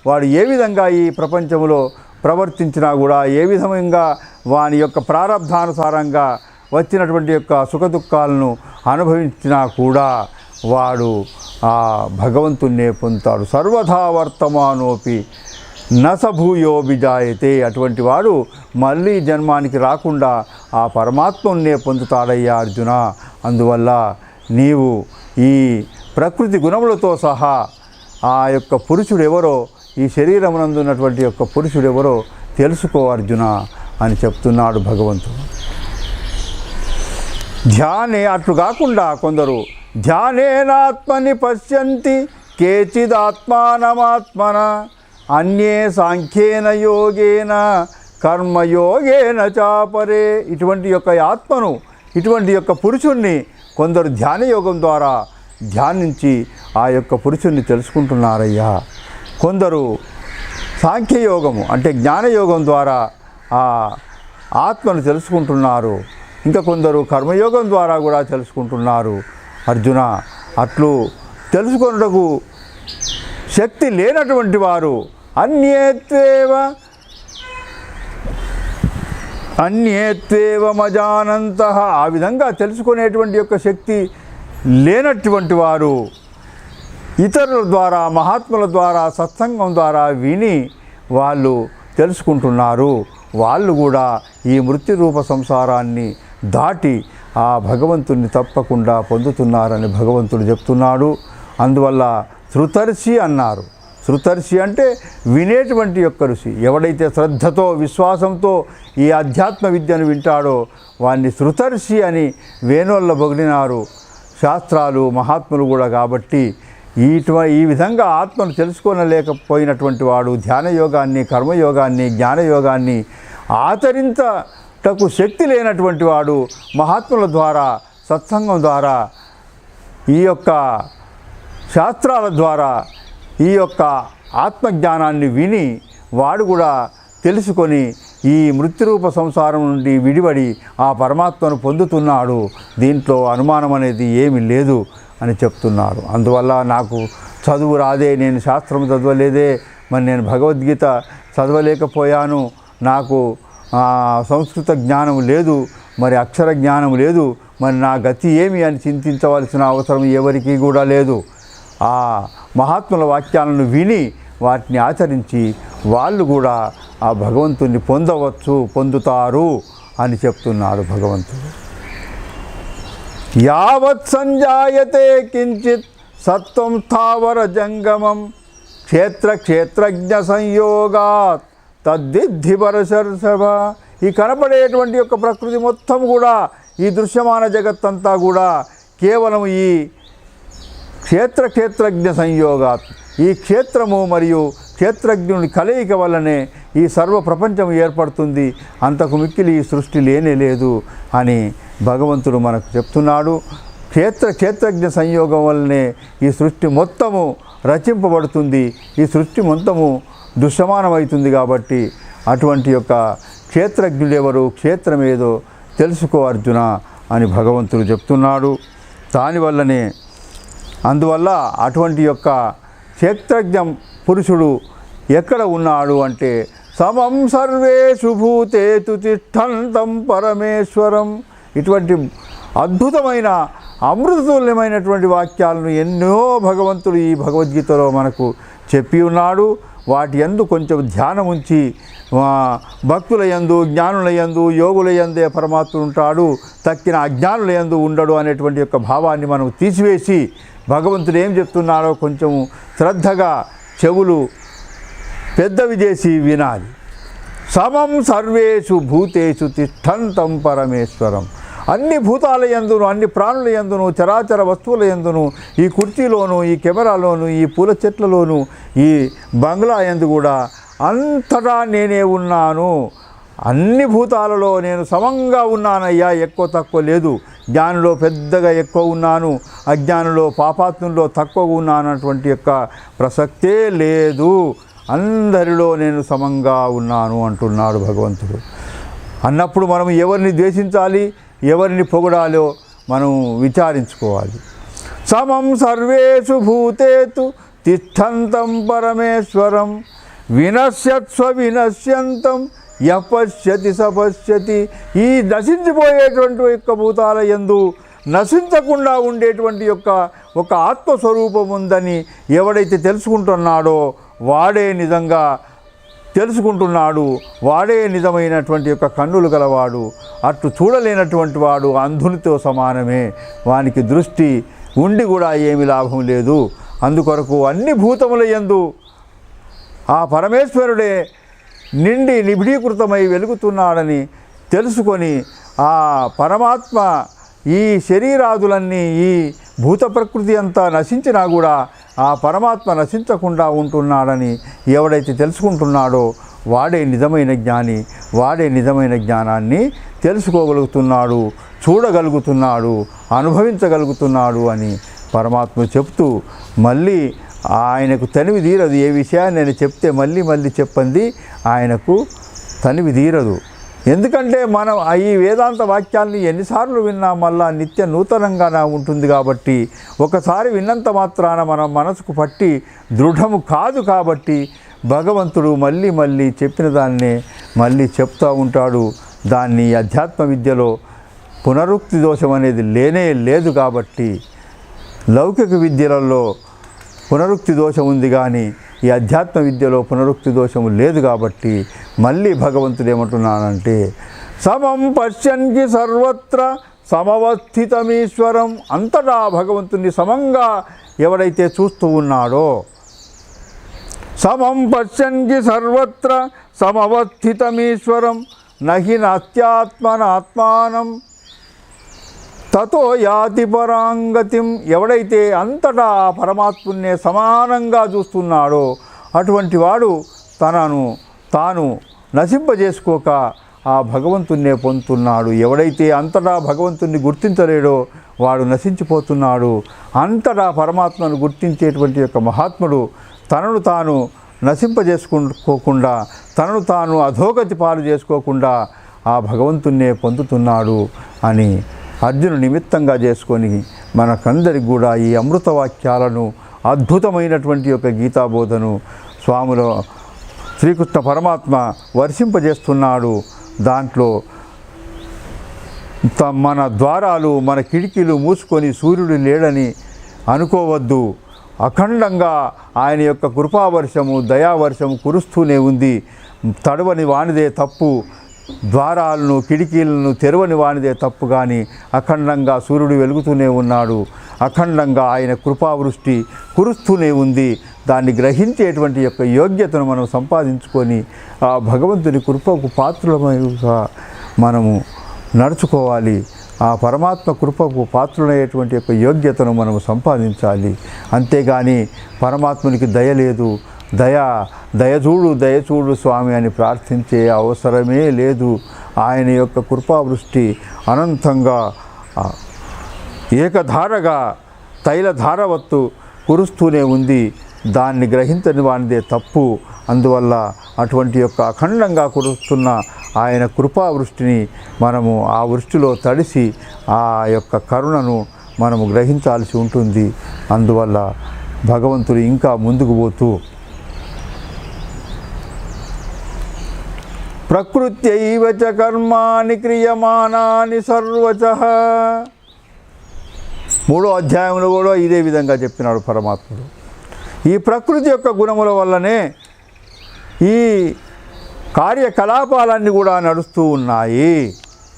వాడు ఏ విధంగా ఈ ప్రపంచంలో ప్రవర్తించినా కూడా, ఏ విధంగా వాని యొక్క ప్రారబ్ధానుసారంగా వచ్చినటువంటి యొక్క సుఖదుఖాలను అనుభవించినా కూడా వాడు ఆ భగవంతున్నే పొందుతాడు. సర్వథా వర్తమానోపి నసభూయో విజాయతే, అటువంటి వాడు మళ్ళీ జన్మానికి రాకుండా ఆ పరమాత్మనే పొందుతాడయ్యా అర్జున. అందువల్ల నీవు ఈ ప్రకృతి గుణములతో సహా ఆ యొక్క పురుషుడెవరో, ఈ శరీరమునందు ఉన్నటువంటి యొక్క పురుషుడెవరో తెలుసుకో అర్జున అని చెప్తున్నాడు భగవంతుడు. ధ్యానే, అట్లు కాకుండా కొందరు ధ్యానేనాత్మని పశ్యంతి కేచిదాత్మానమాత్మన అన్యే సాంఖ్యేన యోగేన కర్మయోగేన చాపరే. ఇటువంటి యొక్క ఆత్మను, ఇటువంటి యొక్క పురుషుణ్ణి కొందరు ధ్యానయోగం ద్వారా ధ్యానించి ఆ యొక్క పురుషుణ్ణి తెలుసుకుంటున్నారయ్యా. కొందరు సాంఖ్యయోగము అంటే జ్ఞానయోగం ద్వారా ఆ ఆత్మను తెలుసుకుంటున్నారు. ఇంకా కొందరు కర్మయోగం ద్వారా కూడా తెలుసుకుంటున్నారు అర్జున. అట్లు తెలుసుకొనుటకు శక్తి లేనటువంటి వారు అన్యేత్వేవ మజానంతః, ఆ విధంగా తెలుసుకునేటువంటి యొక్క శక్తి లేనటువంటి వారు ఇతరుల ద్వారా, మహాత్ముల ద్వారా, సత్సంగం ద్వారా విని వాళ్ళు తెలుసుకుంటున్నారు. వాళ్ళు కూడా ఈ మృత్యురూప సంసారాన్ని దాటి ఆ భగవంతుణ్ణి తప్పకుండా పొందుతున్నారని భగవంతుడు చెప్తున్నాడు. అందువల్ల శృతర్షి అన్నారు. శృతర్షి అంటే వినేటువంటి యొక్క ఋషి. ఎవడైతే శ్రద్ధతో, విశ్వాసంతో ఈ అధ్యాత్మ విద్యను వింటాడో వాడిని శృతర్షి అని వేణోళ్ళ బొగిడినారు శాస్త్రాలు, మహాత్ములు కూడా. కాబట్టి ఈ విధంగా ఆత్మను తెలుసుకోనలేకపోయినటువంటి వాడు ధ్యానయోగాన్ని, కర్మయోగాన్ని, జ్ఞానయోగాన్ని ఆచరించటకు శక్తి లేనటువంటి వాడు మహాత్ముల ద్వారా, సత్సంగం ద్వారా, ఈ యొక్క శాస్త్రాల ద్వారా ఈ యొక్క ఆత్మజ్ఞానాన్ని విని వాడు కూడా తెలుసుకొని ఈ మృత్యురూప సంసారం నుండి విడిపడి ఆ పరమాత్మను పొందుతున్నాడు. దీంట్లో అనుమానం అనేది ఏమీ లేదు అని చెప్తున్నారు. అందువల్ల నాకు చదువు రాదే, నేను శాస్త్రం చదవలేదే, మరి నేను భగవద్గీత చదవలేకపోయాను, నాకు సంస్కృత జ్ఞానం లేదు, మరి అక్షర జ్ఞానం లేదు, మరి నా గతి ఏమి అని చింతించవలసిన అవసరం ఎవరికీ కూడా లేదు. ఆ మహాత్ముల వాక్యాలను విని వాటిని ఆచరించి వాళ్ళు కూడా ఆ భగవంతుని పొందుతారు అని చెప్తున్నాడు భగవంతుడు. యావత్ సంజాయతే కించిత్ సత్వం స్థావర జంగమం క్షేత్రజ్ఞ సంయోగాత్ తద్విద్ధి పరశర్షభ. ఈ కనపడేటువంటి యొక్క ప్రకృతి మొత్తం కూడా, ఈ దృశ్యమాన జగత్తంతా కూడా కేవలం ఈ క్షేత్రజ్ఞ సంయోగాత్, ఈ క్షేత్రము మరియు క్షేత్రజ్ఞుని కలయిక వల్లనే ఈ సర్వ ప్రపంచం ఏర్పడుతుంది, అంతకు మిక్కిలి ఈ సృష్టి లేనే లేదు అని భగవంతుడు మనకు చెప్తున్నాడు. క్షేత్రజ్ఞ సంయోగం వల్లనే ఈ సృష్టి మొత్తము రచింపబడుతుంది, ఈ సృష్టి మొత్తము దృశ్యమానమవుతుంది. కాబట్టి అటువంటి యొక్క క్షేత్రజ్ఞుడెవరు, క్షేత్రమేదో తెలుసుకో అర్జున అని భగవంతుడు చెప్తున్నాడు. దానివల్లనే అందువల్ల అటువంటి యొక్క క్షేత్రజ్ఞ పురుషుడు ఎక్కడ ఉన్నాడు అంటే సమం సర్వేషు భూతేషు తిష్టంతం పరమేశ్వరం. ఇటువంటి అద్భుతమైన అమృతతుల్యమైనటువంటి వాక్యాలను ఎన్నో భగవంతుడు ఈ భగవద్గీతలో మనకు చెప్పి ఉన్నాడు. వాటి యందు కొంచెం ధ్యానం ఉంచి భక్తుల యందు, జ్ఞానుల యందు, యోగుల యందే పరమాత్ముడు ఉంటాడు, తక్కిన అజ్ఞానుల యందు ఉండడు అనేటువంటి యొక్క భావాన్ని మనం తీసివేసి భగవంతుడు ఏం చెప్తున్నాడో కొంచెం శ్రద్ధగా చెవులు పెద్దవి చేసి వినాలి. సమం సర్వేషు భూతేషు తిష్టంతం పరమేశ్వరం. అన్ని భూతాల యందును, అన్ని ప్రాణుల యందును, చరాచర వస్తువుల యందును, ఈ కుర్చీలోను, ఈ కెమెరాలోను, ఈ పూల చెట్లలోను, ఈ బంగ్లా యందు కూడా అంతటా నేనే ఉన్నాను. అన్ని భూతాలలో నేను సమంగా ఉన్నానయ్యా, ఎక్కువ తక్కువ లేదు. జ్ఞానిలో పెద్దగా ఎక్కువ ఉన్నాను, అజ్ఞానిలో పాపాత్ముల్లో తక్కువ ఉన్నాను అటువంటి యొక్క ప్రసక్తే లేదు. అందరిలో నేను సమంగా ఉన్నాను అంటున్నాడు భగవంతుడు. అన్నప్పుడు మనం ఎవరిని ద్వేషించాలి, ఎవరిని పొగడాలో మనం విచారించుకోవాలి. సమం సర్వేషు భూతేషు తిష్టంతం పరమేశ్వరం వినశ్యత్స్వ వినశ్యంతం యపశ్యతి సపశ్యతి. ఈ నశించిపోయేటువంటి యొక్క భూతాల యందు నశించకుండా ఉండేటువంటి యొక్క ఒక ఆత్మస్వరూపం ఉందని ఎవడైతే తెలుసుకుంటున్నాడో వాడే నిజంగా తెలుసుకుంటున్నాడు, వాడే నిజమైనటువంటి యొక్క కన్నులు గలవాడు. అటు చూడలేనటువంటి వాడు అంధునితో సమానమే, వానికి దృష్టి ఉండి కూడా ఏమి లాభం లేదు. అందుకొరకు అన్ని భూతముల యందు ఆ పరమేశ్వరుడే నిండి నిబిడీకృతమై వెలుగుతున్నాడని తెలుసుకొని ఆ పరమాత్మ ఈ శరీరాదులన్నీ, ఈ భూత ప్రకృతి అంతా నశించినా కూడా ఆ పరమాత్మ నశించకుండా ఉంటున్నాడని ఎవడైతే తెలుసుకుంటున్నాడో వాడే నిజమైన జ్ఞాని, వాడే నిజమైన జ్ఞానాన్ని తెలుసుకోగలుగుతున్నాడు, చూడగలుగుతున్నాడు, అనుభవించగలుగుతున్నాడు అని పరమాత్మ చెప్తూ మళ్ళీ ఆయనకు తనివి తీరదు. ఏ విషయాన్ని నేను చెప్తే మళ్ళీ మళ్ళీ చెప్పండి ఆయనకు తనివి తీరదు. ఎందుకంటే మనం ఈ వేదాంత వాక్యాల్ని ఎన్నిసార్లు విన్నా మళ్ళా నిత్య నూతనంగా ఉంటుంది. కాబట్టి ఒకసారి విన్నంత మాత్రాన మన మనసుకు పట్టి దృఢము కాదు. కాబట్టి భగవంతుడు మళ్ళీ మళ్ళీ చెప్పిన దాన్నే మళ్ళీ చెప్తూ ఉంటాడు. దాన్ని అధ్యాత్మ విద్యలో పునరుక్తి దోషం అనేది లేనే లేదు. కాబట్టి లౌకిక విద్యలలో పునరుక్తి దోషం ఉంది, కానీ ఈ అధ్యాత్మ విద్యలో పునరుక్తి దోషము లేదు. కాబట్టి మళ్ళీ భగవంతుడు ఏమంటున్నానంటే సమం పశ్యన్కి సర్వత్ర సమవస్థితమీశ్వరం. అంతటా భగవంతుని సమంగా ఎవడైతే చూస్తూ ఉన్నాడో, సమం పశ్యన్కి సర్వత్ర సమవస్థితమీశ్వరం నహి నాత్యాత్మనాత్మానం తతో యాతి పరాంగతిం. ఎవడైతే అంతటా పరమాత్మున్నే సమానంగా చూస్తున్నాడో అటువంటి వాడు తాను నశింపజేసుకోక ఆ భగవంతున్నే పొందుతున్నాడు. ఎవడైతే అంతటా భగవంతుణ్ణి గుర్తించలేడో వాడు నశించిపోతున్నాడు. అంతటా పరమాత్మను గుర్తించేటువంటి యొక్క మహాత్ముడు తనను తాను నశింపజేసుకోకుండా తనను తాను అధోగతి పాలు చేసుకోకుండా ఆ భగవంతున్నే పొందుతున్నాడు అని అర్జును నిమిత్తంగా చేసుకొని మనకందరికి కూడా ఈ అమృతవాక్యాలను అద్భుతమైనటువంటి యొక్క గీతాబోధను స్వాముల శ్రీకృష్ణ పరమాత్మ వర్షింపజేస్తున్నాడు. దాంట్లో మన ద్వారాలు మన కిటికీలు మూసుకొని సూర్యుడు లేడని అనుకోవద్దు. అఖండంగా ఆయన యొక్క కృపావర్షము దయావర్షము కురుస్తూనే ఉంది. తడవని వానిదే తప్పు, ద్వారాలను కిటికీలను తెరవని వానిదే తప్పు, కానీ అఖండంగా సూర్యుడు వెలుగుతూనే ఉన్నాడు. అఖండంగా ఆయన కృపావృష్టి కురుస్తూనే ఉంది. దాన్ని గ్రహించేటువంటి యొక్క యోగ్యతను మనం సంపాదించుకొని ఆ భగవంతుని కృపకు పాత్రులమైగా మనము నడుచుకోవాలి. ఆ పరమాత్మ కృపకు పాత్రులయ్యేటువంటి యొక్క యోగ్యతను మనము సంపాదించాలి. అంతేగాని పరమాత్మునికి దయ లేదు, దయచూడు స్వామి అని ప్రార్థించే అవసరమే లేదు. ఆయన యొక్క కృపావృష్టి అనంతంగా ఏకధారగా తైలధారవత్తు కురుస్తూనే ఉంది. దాన్ని గ్రహించని వానిదే తప్పు. అందువల్ల అటువంటి యొక్క అఖండంగా కురుస్తున్న ఆయన కృపావృష్టిని మనము ఆ వృష్టిలో తడిసి ఆ యొక్క కరుణను మనము గ్రహించాల్సి ఉంటుంది. అందువల్ల భగవంతుడు ఇంకా ముందుకు పోతూ ప్రకృత్యైవ చ కర్మాణి క్రియమానాని సర్వచః, 3వ అధ్యాయంలో కూడా ఇదే విధంగా చెప్పినాడు పరమాత్ముడు. ఈ ప్రకృతి యొక్క గుణముల వల్లనే ఈ కార్యకలాపాలన్నీ కూడా నడుస్తూ ఉన్నాయి.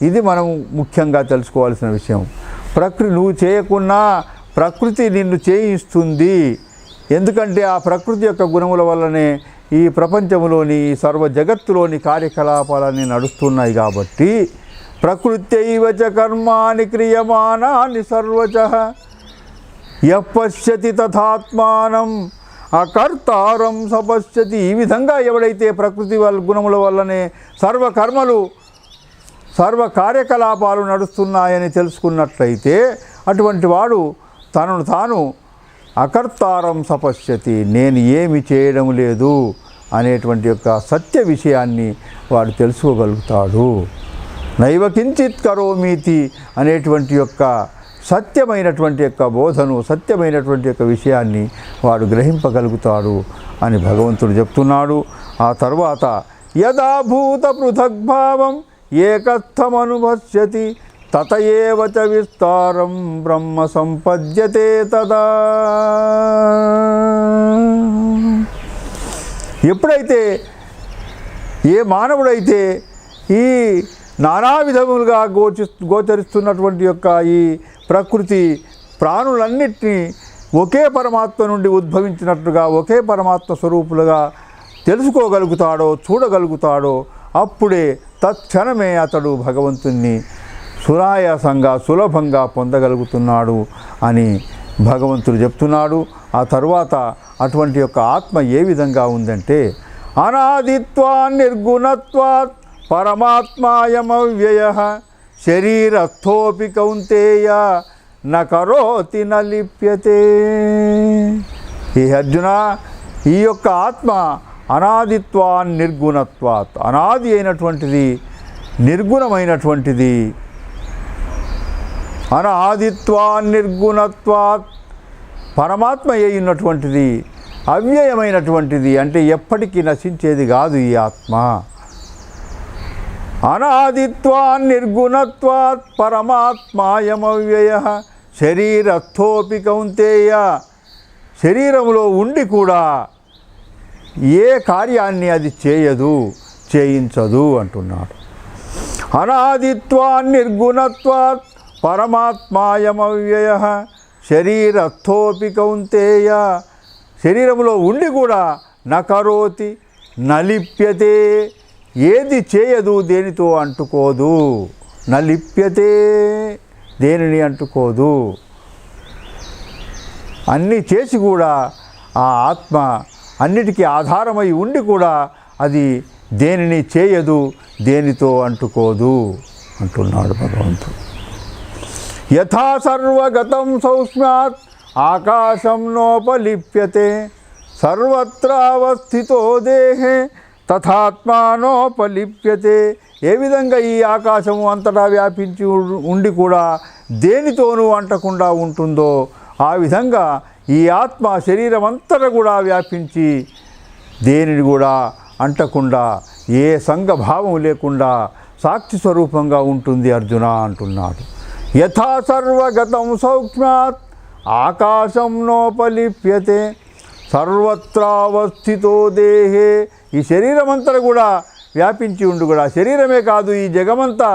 ఇది మనం ముఖ్యంగా తెలుసుకోవాల్సిన విషయం. నువ్వు చేయకున్నా ప్రకృతి నిన్ను చేయిస్తుంది. ఎందుకంటే ఆ ప్రకృతి యొక్క గుణముల వల్లనే ఈ ప్రపంచంలోని సర్వ జగత్తులోని కార్యకలాపాలన్నీ నడుస్తున్నాయి. కాబట్టి ప్రకృత్యైవ చ కర్మాణి క్రియమానాని సర్వచః యపశ్యతి తథాత్మానం అకర్తారం సపశ్యతి. ఈ విధంగా ఎవడైతే ప్రకృతి గుణముల వల్లనే సర్వ కార్యకలాపాలు నడుస్తున్నాయని తెలుసుకున్నట్లయితే అటువంటి వాడు తనను తాను అకర్తారం సపశ్యతి, నేను ఏమి చేయడం లేదు అనేటువంటి యొక్క సత్య విషయాన్ని వాడు తెలుసుకోగలుగుతాడు. నైవ కించిత్ కరోమీతి అనేటువంటి యొక్క సత్యమైనటువంటి యొక్క బోధను, సత్యమైనటువంటి యొక్క విషయాన్ని వాడు గ్రహింపగలుగుతాడు అని భగవంతుడు చెప్తున్నాడు. ఆ తర్వాత యదా భూత పృథగ్భావం ఏకస్థమనుభశ్యతి తతయేవ చ విస్తారం బ్రహ్మ సంపద్యతే తదా. ఎప్పుడైతే ఏ మానవుడైతే ఈ నానా విధములుగా గోచరిస్తున్నటువంటి యొక్క ఈ ప్రకృతి ప్రాణులన్నిటినీ ఒకే పరమాత్మ నుండి ఉద్భవించినట్టుగా ఒకే పరమాత్మ స్వరూపులుగా తెలుసుకోగలుగుతాడో చూడగలుగుతాడో అప్పుడే తత్క్షణమే అతడు భగవంతుణ్ణి సునాయాసంగా సులభంగా పొందగలుగుతున్నాడు అని భగవంతుడు చెప్తున్నాడు. ఆ తరువాత అటువంటి యొక్క ఆత్మ ఏ విధంగా ఉందంటే అనాదిత్వాన్ నిర్గుణత్వాత్ పరమాత్మాయమవ్యయః శరీరస్థోపి కౌంతేయ న కరోతి న లిప్యతే. ఈ అర్జున, ఈ యొక్క ఆత్మ అనాదిత్వాన్ నిర్గుణత్వాత్, అనాది అయినటువంటిది, నిర్గుణమైనటువంటిది. అనాదిత్వాన్ నిర్గుణత్వాత్ పరమాత్మ అయినటువంటిది, అవ్యయమైనటువంటిది, అంటే ఎప్పటికీ నశించేది కాదు ఈ ఆత్మ. అనాదిత్వాన్ నిర్గుణత్వాత్ పరమాత్మాయమవ్యయః శరీరస్థోపి కౌంతేయ, శరీరంలో ఉండి కూడా ఏ కార్యాన్ని అది చేయదు, చేయించదు అంటున్నాడు. అనాదిత్వాన్ నిర్గుణత్వాత్ పరమాత్మాయమవ్యయః శరీరస్థోపి కౌంతేయ, శరీరంలో ఉండి కూడా నకరోతి నలిప్యతే, ఏది చేయదు, దేనితో అంటుకోదు. నలిప్యతే, దేనిని అంటుకోదు. అన్నీ చేసి కూడా ఆ ఆత్మ అన్నిటికీ ఆధారమై ఉండి కూడా అది దేనిని చేయదు, దేనితో అంటుకోదు అంటున్నాడు భగవంతుడు. యథా సర్వగతం సౌష్మ్యాత్ ఆకాశం నోపలిప్యతే సర్వత్రావస్థితో దేహే తథాత్మానోపలిప్యతే. ఏ విధంగా ఈ ఆకాశము అంతటా వ్యాపించి ఉండి కూడా దేనితోనూ అంటకుండా ఉంటుందో ఆ విధంగా ఈ ఆత్మ శరీరం అంతటా కూడా వ్యాపించి దేనిని కూడా అంటకుండా ఏ సంఘభావం లేకుండా సాక్షి స్వరూపంగా ఉంటుంది అర్జున అంటున్నాడు. యథా సర్వగతం సౌక్ష్మ్యాత్ ఆకాశం నోపలిప్యతే సర్వత్రావస్థితో దేహే. ఈ శరీరం అంతా కూడా వ్యాపించి ఉండి కూడా, శరీరమే కాదు ఈ జగమంతా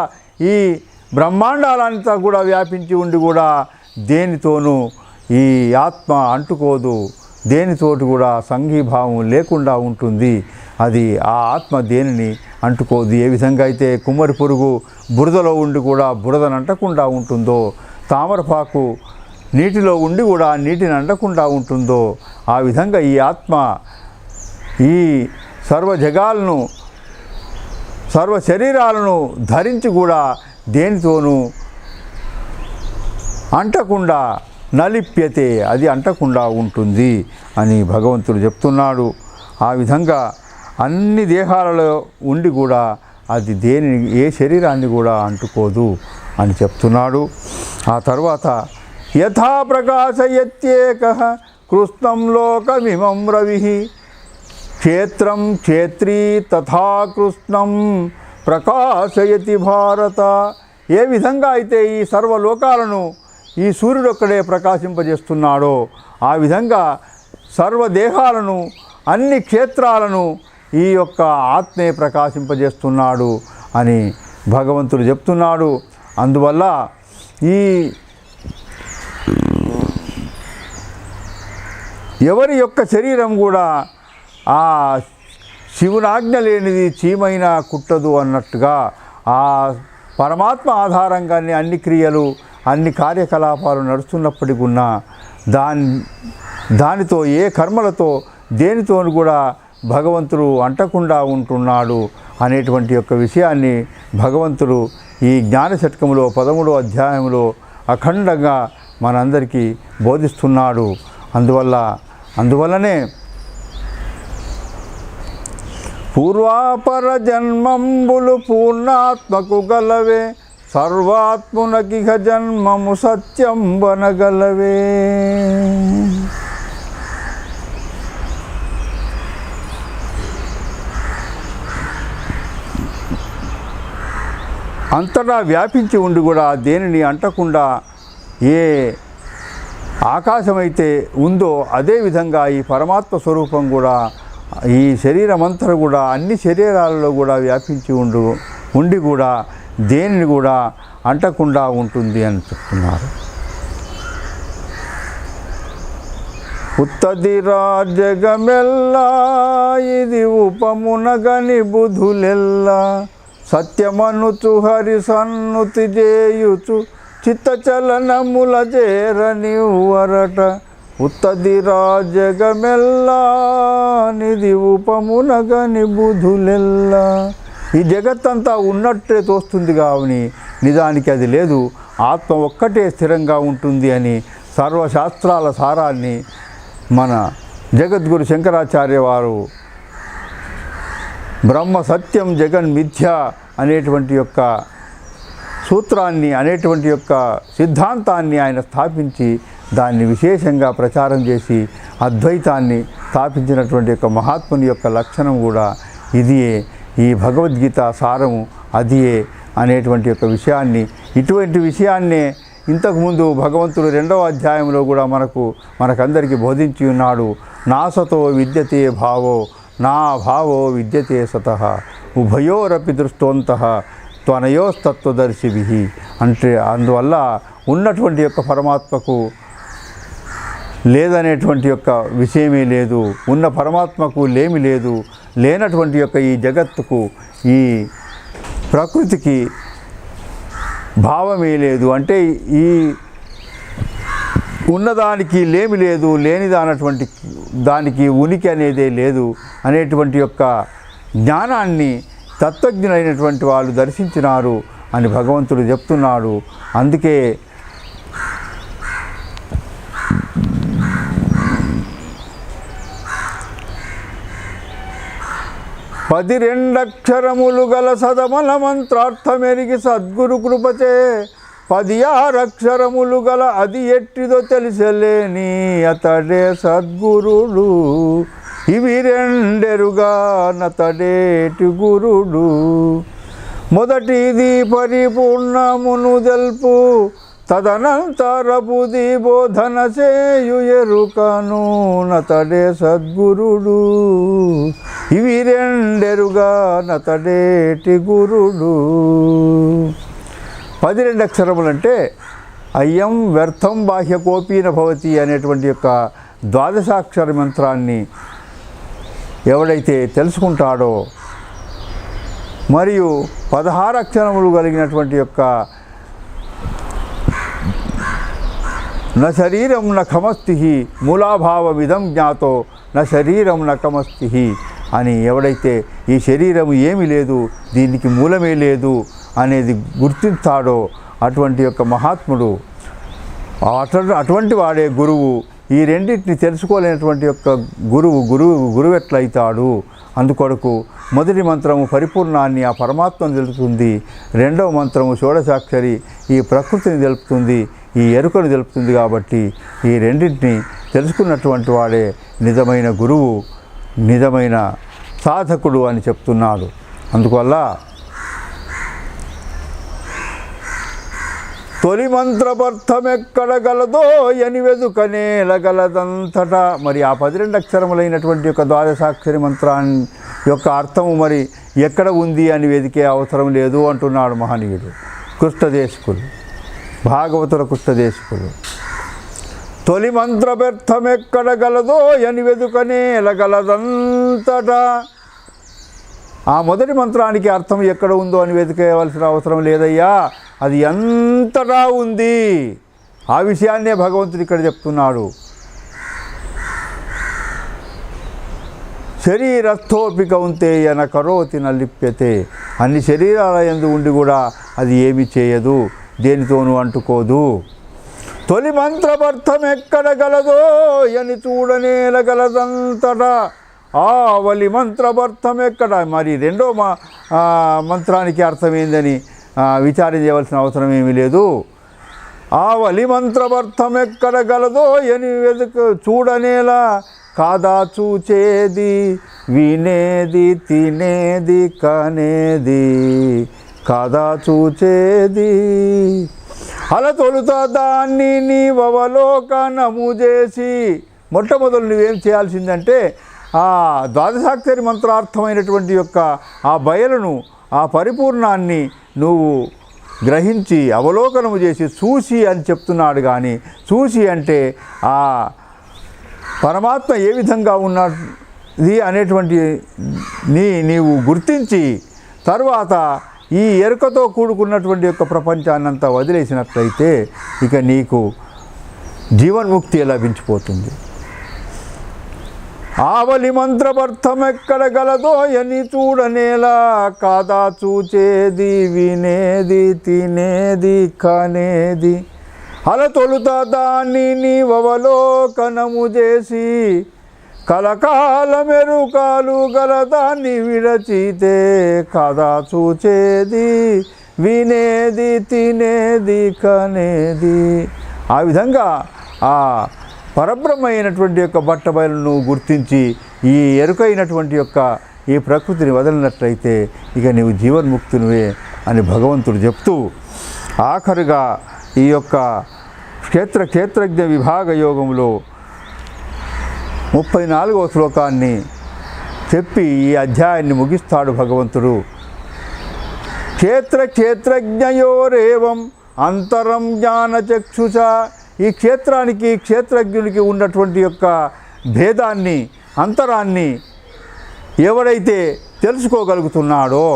ఈ బ్రహ్మాండాలంతా కూడా వ్యాపించి ఉండి కూడా దేనితోనూ ఈ ఆత్మ అంటుకోదు, దేనితోటి కూడా సంఘీభావం లేకుండా ఉంటుంది. అది ఆ ఆత్మ దేనిని అంటుకోదు. ఏ విధంగా అయితే కుమ్మరి పురుగు బురదలో ఉండి కూడా బురదను అంటకుండా ఉంటుందో, తామరపాకు నీటిలో ఉండి కూడా నీటిని అంటకుండా ఉంటుందో, ఆ విధంగా ఈ ఆత్మ ఈ సర్వ జగాలను సర్వ శరీరాలను ధరించి కూడా దేనితోనూ అంటకుండా నలిప్యతే, అది అంటకుండా ఉంటుంది అని భగవంతుడు చెప్తున్నాడు. ఆ విధంగా అన్ని దేహాలలో ఉండి కూడా అది ఏ శరీరాన్ని కూడా అంటుకోదు అని చెప్తున్నాడు. ఆ తర్వాత యథా ప్రకాశయత్యేకః కృష్ణం లోకమిమం రవిః క్షేత్రం క్షేత్రీ తథా కృష్ణం ప్రకాశయతి భారత. ఏ విధంగా అయితే ఈ సర్వలోకాలను ఈ సూర్యుడొక్కడే ప్రకాశింపజేస్తున్నాడో ఆ విధంగా సర్వదేహాలను అన్ని క్షేత్రాలను ఈ యొక్క ఆత్మే ప్రకాశింపజేస్తున్నాడు అని భగవంతుడు చెప్తున్నాడు. అందువల్ల ఈ ఎవరి యొక్క శరీరం కూడా ఆ శివునాజ్ఞ లేనిది చీమైనా కుట్టదు అన్నట్టుగా ఆ పరమాత్మ ఆధారంగానే అన్ని క్రియలు అన్ని కార్యకలాపాలు నడుస్తున్నప్పటికీ ఉన్న దానితో ఏ కర్మలతో దేనితోను కూడా భగవంతుడు అంటకుండా ఉంటున్నాడు అనేటువంటి యొక్క విషయాన్ని భగవంతుడు ఈ జ్ఞానశతకములో 13వ అధ్యాయంలో అఖండంగా మనందరికీ బోధిస్తున్నాడు. అందువల్లనే పూర్వాపర జన్మంబులు పూర్ణాత్మకు గలవే సర్వాత్మునకిహ జన్మము సత్యం వనగలవే. అంతటా వ్యాపించి ఉండి కూడా దేనిని అంటకుండా ఏ ఆకాశమైతే ఉందో అదేవిధంగా ఈ పరమాత్మ స్వరూపం కూడా ఈ శరీరం అంతా కూడా అన్ని శరీరాలలో కూడా వ్యాపించి ఉండి కూడా దేనిని కూడా అంటకుండా ఉంటుంది అని చెప్తున్నారు. ఉత్తదిరా జగమెల్లా ఇది ఉపమునగని బుధులెల్లా సత్యమనుచు హరి సన్నుతి చేయుచు చిత్తచలనముల చేరనివ్వరట. ఉత్తదిరా జగమెల్లా నిధి ఉపమునగని బుధులెల్లా. ఈ జగత్తంతా ఉన్నట్టే తోస్తుంది కావుని నిజానికి అది లేదు, ఆత్మ ఒక్కటే స్థిరంగా ఉంటుంది అని సర్వశాస్త్రాల సారాన్ని మన జగద్గురు శంకరాచార్య వారు బ్రహ్మ సత్యం జగన్ మిథ్య అనేటువంటి యొక్క సూత్రాన్ని అనేటువంటి యొక్క సిద్ధాంతాన్ని ఆయన స్థాపించి దాన్ని విశేషంగా ప్రచారం చేసి అద్వైతాన్ని స్థాపించినటువంటి యొక్క మహాత్ముని యొక్క లక్షణం కూడా ఇదియే, ఈ భగవద్గీత సారము అదియే అనేటువంటి యొక్క విషయాన్ని, ఇటువంటి విషయాన్నే ఇంతకుముందు భగవంతుడు 2వ అధ్యాయంలో కూడా మనకందరికీ బోధించి ఉన్నాడు. నాసతో విద్యతే భావో నా భావో విద్యతే సతః ఉభయోరపి దృష్టోంతః త్వనయోస్తత్వదర్శిభిః. అంటే అందువల్ల ఉన్నటువంటి యొక్క పరమాత్మకు లేదనేటువంటి యొక్క విషయమే లేదు, ఉన్న పరమాత్మకు లేమి లేదు, లేనటువంటి యొక్క ఈ జగత్తుకు ఈ ప్రకృతికి భావమే లేదు. అంటే ఈ ఉన్నదానికి లేమి లేదు, లేనిదానటువంటి దానికి ఉనికి అనేదే లేదు అనేటువంటి యొక్క జ్ఞానాన్ని తత్వజ్ఞులైనటువంటి వాళ్ళు దర్శించినారు అని భగవంతుడు చెప్తున్నాడు. అందుకే 12 గల సదమల మంత్రార్థమెరిగి సద్గురు కృపచే 16 గల అది ఎట్టిదో తెలిసలేని అతడే సద్గురుడు. ఇవి రెండెరుగా నతడేటి గురుడు. మొదటిది పరిపూర్ణమును తెలుపు తదనంతరపుది బోధన చేయు ఎరుకను నతడే సద్గురుడు. ఇవి రెండెరుగా నతడేటి గురుడు. 12 అక్షరములంటే అయ్యం వ్యర్థం బాహ్య కోపీన భవతి అనేటువంటి యొక్క ద్వాదశాక్షర మంత్రాన్ని ఎవడైతే తెలుసుకుంటాడో మరియు 16 అక్షరములు కలిగినటువంటి యొక్క న శరీరం న కమస్తి మూలాభావమిదం జ్ఞాతో న శరీరం న కమస్తి అని ఎవడైతే ఈ శరీరము ఏమీ లేదు, దీనికి మూలమే లేదు అనేది గుర్తించాడో అటువంటి యొక్క మహాత్ముడు, అటువంటి వాడే గురువు. ఈ రెండింటిని తెలుసుకోలేనటువంటి యొక్క గురువు ఎట్లయితాడు? అందుకొరకు మొదటి మంత్రము పరిపూర్ణాన్ని ఆ పరమాత్మను తెలుపుతుంది. రెండవ మంత్రము షోడశాక్షరి ఈ ప్రకృతిని తెలుపుతుంది, ఈ ఎరుకను తెలుపుతుంది. కాబట్టి ఈ రెండింటిని తెలుసుకున్నటువంటి వాడే నిజమైన గురువు, నిజమైన సాధకుడు అని చెప్తున్నాడు. అందువల్ల తొలి మంత్రపర్థమెక్కడ గలదో ఎని వెదుకనేలగలదంతటా. మరి ఆ 12 అక్షరములైనటువంటి యొక్క ద్వాదశాక్షరి మంత్రాన్ని యొక్క అర్థము మరి ఎక్కడ ఉంది అని వెదికే అవసరం లేదు అంటున్నాడు మహనీయుడు. కృష్ణదేశకులు, భాగవతుల కృష్ణదేశకులు. తొలి మంత్రపర్థమెక్కడ గలదో ఎని వెదుకనేలగలదంతటా. ఆ మొదటి మంత్రానికి అర్థం ఎక్కడ ఉందో అని వెతికేయవలసిన అవసరం లేదయ్యా, అది ఎంతటా ఉంది. ఆ విషయాన్నే భగవంతుడు ఇక్కడ చెప్తున్నాడు. శరీరస్థోపి కౌంతేయ న కరోతి న లిప్యతే. అన్ని శరీరాల యందు ఉండి కూడా అది ఏమి చేయదు, దేనితోనూ అంటుకోదు. తొలి మంత్రపర్థం ఎక్కడ గలదో అని చూడనేలగలదంతటా. ఆవలి మంత్రపర్థం ఎక్కడ? మరి రెండో మంత్రానికి అర్థం ఏందని విచారం చేయవలసిన అవసరం ఏమీ లేదు. ఆవలి మంత్రపర్థం ఎక్కడ గలదో అని చూడనేలా. కాదా చూచేది, వినేది, తినేది, కనేది, కాదా చూచేది. అలా తొలుత దాన్ని నీవవలోకనము చేసి. మొట్టమొదలు నువ్వేం చేయాల్సిందంటే ఆ ద్వాదశాక్షరి మంత్రార్థమైనటువంటి యొక్క ఆ బయలును, ఆ పరిపూర్ణాన్ని నువ్వు గ్రహించి అవలోకనము చేసి చూసి అని చెప్తున్నాడు. కానీ చూసి అంటే ఆ పరమాత్మ ఏ విధంగా ఉన్నది అనేటువంటి నీవు గుర్తించి తర్వాత ఈ ఎరుకతో కూడుకున్నటువంటి యొక్క ప్రపంచాన్నంతా వదిలేసినట్లయితే ఇక నీకు జీవన్ముక్తి లభించిపోతుంది. ఆవలి మంత్రపర్థం ఎక్కడ గలదో అని చూడనేలా. కాదా చూచేది, వినేది, తినేది, కనేది. అల తొలుత దాన్ని నీవవలోకనము చేసి. కలకాల మెరుకాలు గలదాన్ని విడచితే. కాదా చూచేది, వినేది, తినేది, కనేది. ఆ విధంగా ఆ పరబ్రహ్మ అయినటువంటి యొక్క బట్టబయలను గుర్తించి ఈ ఎరుకైనటువంటి యొక్క ఈ ప్రకృతిని వదిలినట్లయితే ఇక నీవు జీవన్ముక్తునివే అని భగవంతుడు చెప్తూ ఆఖరుగా ఈ యొక్క క్షేత్రజ్ఞ విభాగ యోగంలో 34వ శ్లోకాన్ని చెప్పి ఈ అధ్యాయాన్ని ముగిస్తాడు భగవంతుడు. క్షేత్రజ్ఞయోరేవం అంతరం జ్ఞానచక్షుష. ఈ క్షేత్రానికి క్షేత్రజ్ఞునికి ఉన్నటువంటి యొక్క భేదాన్ని, అంతరాన్ని ఎవడైతే తెలుసుకోగలుగుతున్నాడో,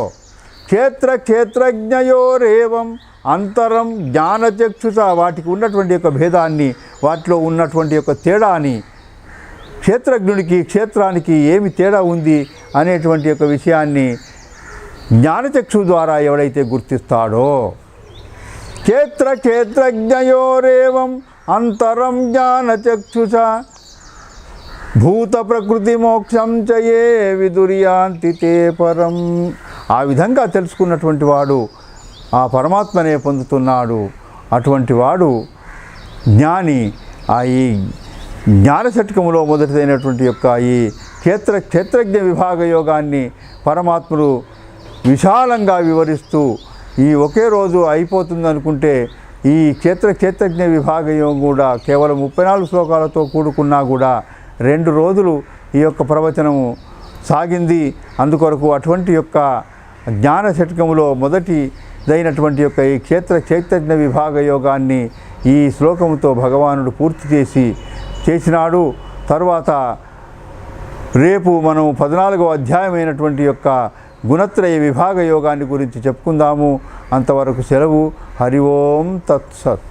క్షేత్రజ్ఞయోరేవం అంతరం జ్ఞానచక్షుష, వాటికి ఉన్నటువంటి యొక్క భేదాన్ని, వాటిలో ఉన్నటువంటి యొక్క తేడాని, క్షేత్రజ్ఞునికి క్షేత్రానికి ఏమి తేడా ఉంది అనేటువంటి యొక్క విషయాన్ని జ్ఞానచక్షు ద్వారా ఎవడైతే గుర్తిస్తాడో, క్షేత్రజ్ఞయోరేవం అంతరం జ్ఞానచక్షుష. భూత ప్రకృతి మోక్షం చయే విదుర్యాంతి తే పరం. ఆ విధంగా తెలుసుకున్నటువంటి వాడు ఆ పరమాత్మనే పొందుతున్నాడు. అటువంటి వాడు జ్ఞాని. ఈ జ్ఞానషట్కములో మొదటిదైనటువంటి యొక్క ఈ క్షేత్రజ్ఞ విభాగ యోగాన్ని పరమాత్ముడు విశాలంగా వివరిస్తూ ఈ ఒకే రోజు అయిపోతుంది అనుకుంటే ఈ క్షేత్రజ్ఞ విభాగ యోగం కూడా కేవలం 34 శ్లోకాలతో కూడుకున్నా కూడా 2 రోజులు ఈ యొక్క ప్రవచనము సాగింది. అందుకొరకు అటువంటి యొక్క జ్ఞాన షట్కములో మొదటిదైనటువంటి యొక్క ఈ క్షేత్రజ్ఞ విభాగ యోగాన్ని ఈ శ్లోకముతో భగవానుడు పూర్తి చేసినాడు. తరువాత రేపు మనం 14వ అధ్యాయమైనటువంటి యొక్క గుణత్రయ విభాగ యోగాన్ని గురించి చెప్పుకుందాము. అంతవరకు సెలవు. హరి ఓం తత్సత్.